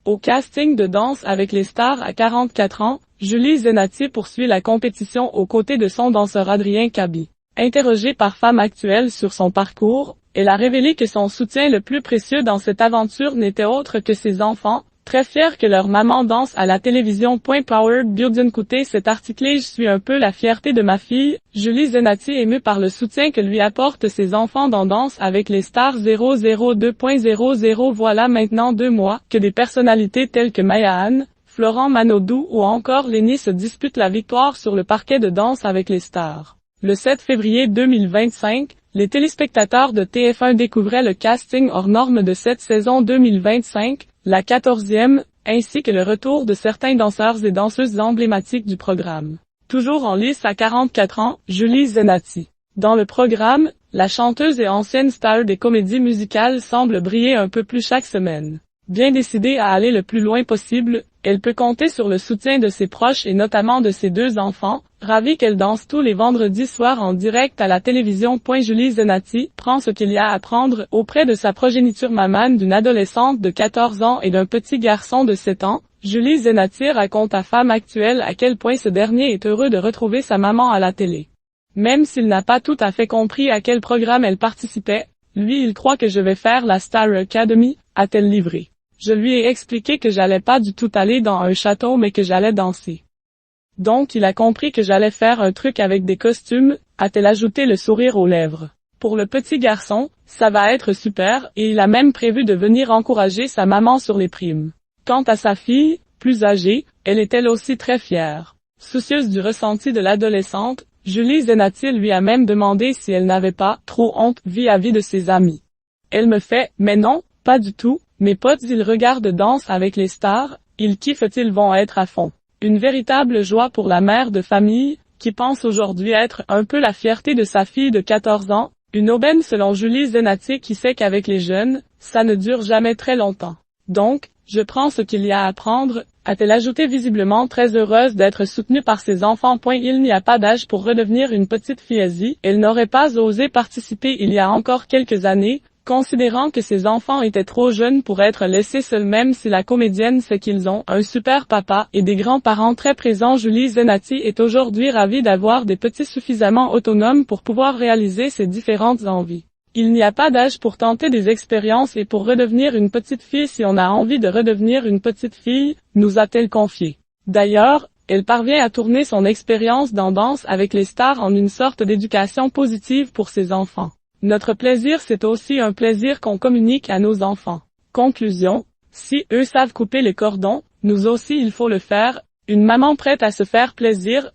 Au casting de Danse avec les stars à 44 ans, Julie Zenati poursuit la compétition aux côtés de son danseur Adrien Cabi. Interrogée par Femme Actuelle sur son parcours, elle a révélé que son soutien le plus précieux dans cette aventure n'était autre que ses enfants, très fiers que leur maman danse à la télévision. Powered Burden Côté cet article. Je suis un peu la fierté de ma fille, Julie Zenati émue par le soutien que lui apportent ses enfants dans Danse avec les stars 002.00. Voilà maintenant 2 mois que des personnalités telles que Maya Anne, Florent Manodou ou encore Lenny se disputent la victoire sur le parquet de Danse avec les stars. Le 7 février 2025, les téléspectateurs de TF1 découvraient le casting hors norme de cette saison 2025, la 14e, ainsi que le retour de certains danseurs et danseuses emblématiques du programme. Toujours en lice à 44 ans, Julie Zenati. Dans le programme, la chanteuse et ancienne star des comédies musicales semble briller un peu plus chaque semaine. Bien décidée à aller le plus loin possible, elle peut compter sur le soutien de ses proches et notamment de ses 2 enfants, ravie qu'elle danse tous les vendredis soirs en direct à la télévision. Julie Zenati prend ce qu'il y a à prendre auprès de sa progéniture mamane d'une adolescente de 14 ans et d'un petit garçon de 7 ans. Julie Zenati raconte à Femme Actuelle à quel point ce dernier est heureux de retrouver sa maman à la télé. Même s'il n'a pas tout à fait compris à quel programme elle participait, lui il croit que je vais faire la Star Academy, a-t-elle livré. Je lui ai expliqué que j'allais pas du tout aller dans un château mais que j'allais danser. Donc il a compris que j'allais faire un truc avec des costumes, a-t-elle ajouté le sourire aux lèvres. Pour le petit garçon, ça va être super et il a même prévu de venir encourager sa maman sur les primes. Quant à sa fille, plus âgée, elle est elle aussi très fière. Soucieuse du ressenti de l'adolescente, Julie Zenati lui a même demandé si elle n'avait pas trop honte vis-à-vis de ses amis. Elle me fait « Mais non, pas du tout, mes potes ils regardent Danse avec les stars, ils kiffent, ils vont être à fond. » Une véritable joie pour la mère de famille, qui pense aujourd'hui être un peu la fierté de sa fille de 14 ans, une aubaine selon Julie Zenati qui sait qu'avec les jeunes, ça ne dure jamais très longtemps. Donc, je prends ce qu'il y a à prendre, a-t-elle ajouté visiblement très heureuse d'être soutenue par ses enfants. Il n'y a pas d'âge pour redevenir une petite fille. Elle n'aurait pas osé participer il y a encore quelques années, considérant que ses enfants étaient trop jeunes pour être laissés seuls même si la comédienne sait qu'ils ont un super papa et des grands-parents très présents. Julie Zenati est aujourd'hui ravie d'avoir des petits suffisamment autonomes pour pouvoir réaliser ses différentes envies. Il n'y a pas d'âge pour tenter des expériences et pour redevenir une petite fille si on a envie de redevenir une petite fille, nous a-t-elle confié. D'ailleurs, elle parvient à tourner son expérience dans Danse avec les stars en une sorte d'éducation positive pour ses enfants. Notre plaisir c'est aussi un plaisir qu'on communique à nos enfants. Conclusion, si eux savent couper les cordons, nous aussi il faut le faire, une maman prête à se faire plaisir,